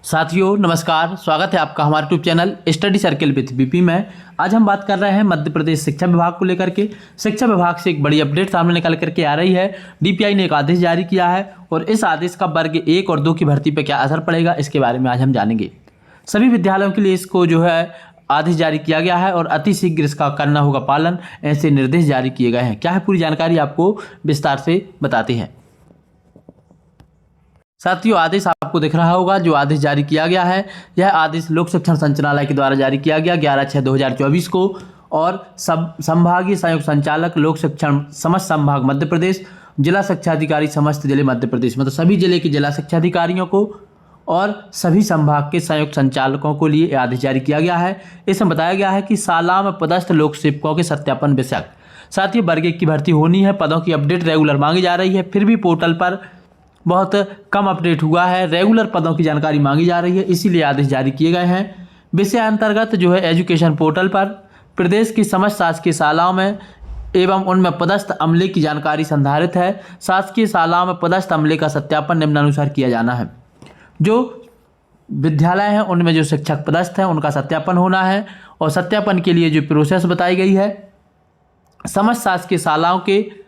साथियों नमस्कार, स्वागत है आपका हमारे YouTube channel study circle with BP में। आज हम बात कर रहे हैं मध्य प्रदेश शिक्षा विभाग को लेकर के। शिक्षा विभाग से एक बड़ी अपडेट सामने निकल करके आ रही है। डीपीआई ने एक आदेश जारी किया है और इस आदेश का वर्ग 1 और 2 की भर्ती पर क्या असर पड़ेगा, इसके बारे में आज हम जानेंगे। सभी विद्यालयों के लिए इसको आदेश जारी किया गया है और अति शीघ्र इसका करना होगा पालन, ऐसे निर्देश जारी किए गए हैं। क्या है पूरी जानकारी आपको विस्तार से बताते हैं। साथियों, आदेश आपको दिख रहा होगा। जो आदेश जारी किया गया है, यह आदेश लोक शिक्षण संचालनालय के द्वारा जारी किया गया 11/6/2024 को और संभागीय संयुक्त संचालक लोक शिक्षण समस्त संभाग मध्य प्रदेश, जिला शिक्षा अधिकारी समस्त जिले मध्य प्रदेश, मतलब सभी जिले के जिला शिक्षा अधिकारियों को और सभी संभाग के संयुक्त संचालकों को लिए यह आदेश जारी किया गया है। इसमें बताया गया है कि शाला में पदस्थ लोक सेवकों के सत्यापन विषयक साथ ही वर्ग 1 की भर्ती होनी है। पदों की अपडेट रेगुलर मांगी जा रही है, फिर भी पोर्टल पर बहुत कम अपडेट हुआ है। रेगुलर पदों की जानकारी मांगी जा रही है, इसीलिए आदेश जारी किए गए हैं। विषय अंतर्गत एजुकेशन पोर्टल पर प्रदेश की समस्त शासकीय शालाओं में एवं उनमें पदस्थ अमले की जानकारी संधारित है। शासकीय शालाओं में पदस्थ अमले का सत्यापन निम्नानुसार किया जाना है। जो विद्यालय हैं उनमें जो शिक्षक पदस्थ हैं उनका सत्यापन होना है और सत्यापन के लिए जो प्रोसेस बताई गई है, समस्त शासकीय शालाओं के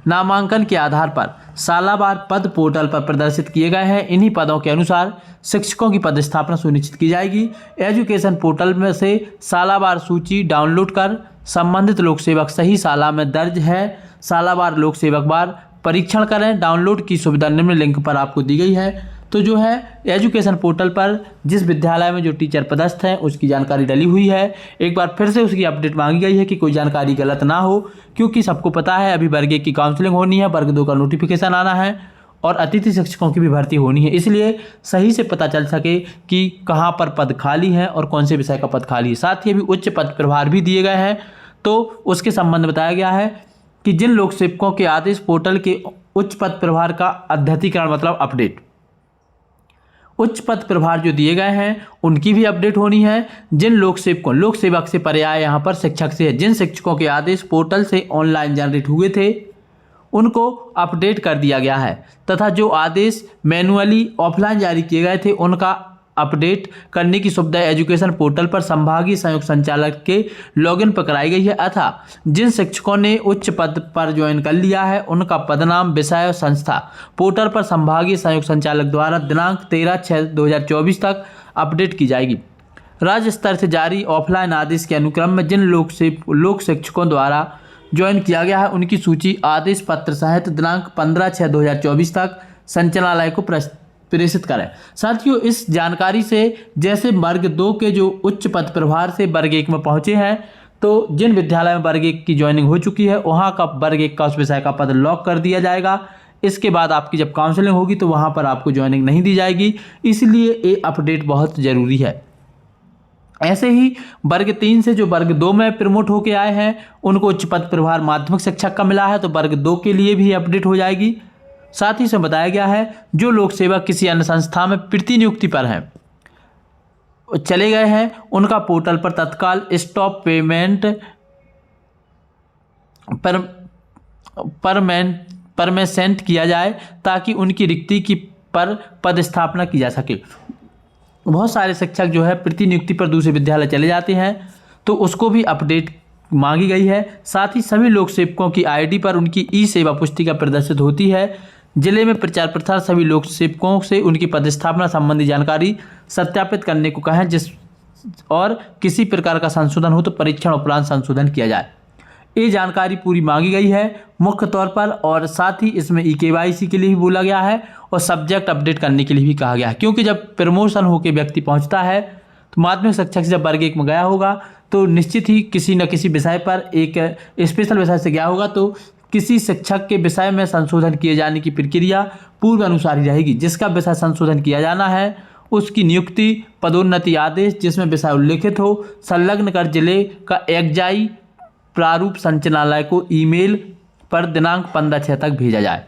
नामांकन के आधार पर सालावार पद पोर्टल पर प्रदर्शित किए गए हैं। इन्हीं पदों के अनुसार शिक्षकों की पदस्थापना सुनिश्चित की जाएगी। एजुकेशन पोर्टल में से सालावार सूची डाउनलोड कर संबंधित लोक सेवक सही शाला में दर्ज है सालावार लोक सेवक बार परीक्षण करें। डाउनलोड की सुविधा निम्न लिंक पर आपको दी गई है। तो एजुकेशन पोर्टल पर जिस विद्यालय में जो टीचर पदस्थ हैं उसकी जानकारी डली हुई है। एक बार फिर से उसकी अपडेट मांगी गई है कि कोई जानकारी गलत ना हो, क्योंकि सबको पता है अभी वर्ग 1 की काउंसलिंग होनी है, वर्ग 2 का नोटिफिकेशन आना है और अतिथि शिक्षकों की भी भर्ती होनी है। इसलिए सही से पता चल सके कि कहाँ पर पद खाली हैं और कौन से विषय का पद खाली है। साथ ही अभी उच्च पद प्रभार भी दिए गए हैं, तो उसके संबंध में बताया गया है कि जिन लोक सेवकों के आदेश पोर्टल के उच्च पद प्रभार का अद्यतीकरण मतलब अपडेट, उच्च पद प्रभार जो दिए गए हैं उनकी भी अपडेट होनी है। जिन लोक सेवक से पर्याय यहाँ पर शिक्षक से है, जिन शिक्षकों के आदेश पोर्टल से ऑनलाइन जनरेट हुए थे उनको अपडेट कर दिया गया है तथा जो आदेश मैनुअली ऑफलाइन जारी किए गए थे उनका अपडेट करने की सुविधा एजुकेशन पोर्टल पर संभागीय संयुक्त संचालक के लॉगिन पर कराई गई है। अतः जिन शिक्षकों ने उच्च पद पर ज्वाइन कर लिया है उनका पदनाम, विषय और संस्था पोर्टल पर संभागीय संयुक्त संचालक द्वारा दिनांक 13/6/2024 तक अपडेट की जाएगी। राज्य स्तर से जारी ऑफलाइन आदेश के अनुक्रम में जिन लोक शिक्षकों द्वारा ज्वाइन किया गया है उनकी सूची आदेश पत्र सहित दिनांक 15/6/2024 तक संचालनालय को प्रेषित करें। साथियों, इस जानकारी से जैसे वर्ग 2 के जो उच्च पद प्रभार से वर्ग 1 में पहुंचे हैं, तो जिन विद्यालय में वर्ग 1 की ज्वाइनिंग हो चुकी है वहां का वर्ग 1 का उस विषय का पद लॉक कर दिया जाएगा। इसके बाद आपकी जब काउंसलिंग होगी तो वहां पर आपको ज्वाइनिंग नहीं दी जाएगी, इसलिए ये अपडेट बहुत जरूरी है। ऐसे ही वर्ग 3 से जो वर्ग 2 में प्रमोट होके आए हैं उनको उच्च पद प्रभार माध्यमिक शिक्षक का मिला है, तो वर्ग 2 के लिए भी अपडेट हो जाएगी। साथ ही इसमें बताया गया है जो लोक सेवक किसी अन्य संस्था में प्रतिनियुक्ति पर हैं, चले गए हैं, उनका पोर्टल पर तत्काल स्टॉप पेमेंट परमेसेंट किया जाए ताकि उनकी रिक्ति की पर पदस्थापना की जा सके। बहुत सारे शिक्षक प्रतिनियुक्ति पर दूसरे विद्यालय चले जाते हैं, तो उसको भी अपडेट मांगी गई है। साथ ही सभी लोक सेवकों की आईडी पर उनकी ई सेवा पुस्तिका प्रदर्शित होती है। जिले में प्रचार प्रसार सभी लोक सेवकों से उनकी पदस्थापना संबंधी जानकारी सत्यापित करने को कहें, जिस और किसी प्रकार का संशोधन हो तो परीक्षण उपरांत संशोधन किया जाए। ये जानकारी पूरी मांगी गई है मुख्य तौर पर, और साथ ही इसमें EKYC के लिए भी बोला गया है और सब्जेक्ट अपडेट करने के लिए भी कहा गया है, क्योंकि जब प्रमोशन होकर व्यक्ति पहुंचता है तो माध्यमिक शिक्षक से जब वर्ग 1 में गया होगा तो निश्चित ही किसी न किसी विषय पर एक स्पेशल विषय से गया होगा, तो किसी शिक्षक के विषय में संशोधन किए जाने की प्रक्रिया पूर्व अनुसार ही रहेगी। जिसका विषय संशोधन किया जाना है उसकी नियुक्ति पदोन्नति आदेश जिसमें विषय उल्लेखित हो संलग्न कर जिले का एक्जाई प्रारूप संचालनालय को ईमेल पर दिनांक 15/6 तक भेजा जाए।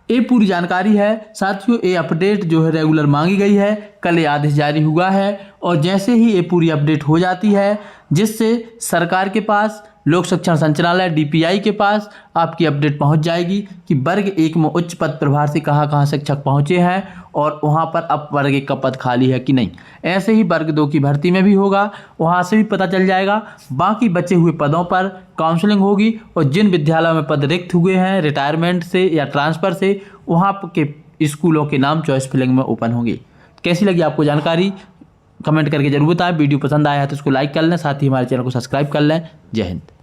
ये पूरी जानकारी है। साथियों, ये अपडेट रेगुलर मांगी गई है, कल ये आदेश जारी हुआ है और जैसे ही ये पूरी अपडेट हो जाती है जिससे सरकार के पास लोक शिक्षण संचालनालय DPI के पास आपकी अपडेट पहुंच जाएगी कि वर्ग 1 में उच्च पद प्रभार से कहाँ शिक्षक पहुंचे हैं और वहां पर अब वर्ग 1 का पद खाली है कि नहीं। ऐसे ही वर्ग 2 की भर्ती में भी होगा, वहां से भी पता चल जाएगा। बाकी बचे हुए पदों पर काउंसलिंग होगी और जिन विद्यालयों में पद रिक्त हुए हैं रिटायरमेंट से या ट्रांसफ़र से, वहाँ के स्कूलों के नाम चॉइस फिलिंग में ओपन होंगे। कैसी लगी आपको जानकारी कमेंट करके जरूर बताएं। वीडियो पसंद आया है तो इसको लाइक कर लें, साथ ही हमारे चैनल को सब्सक्राइब कर लें। जय हिंद।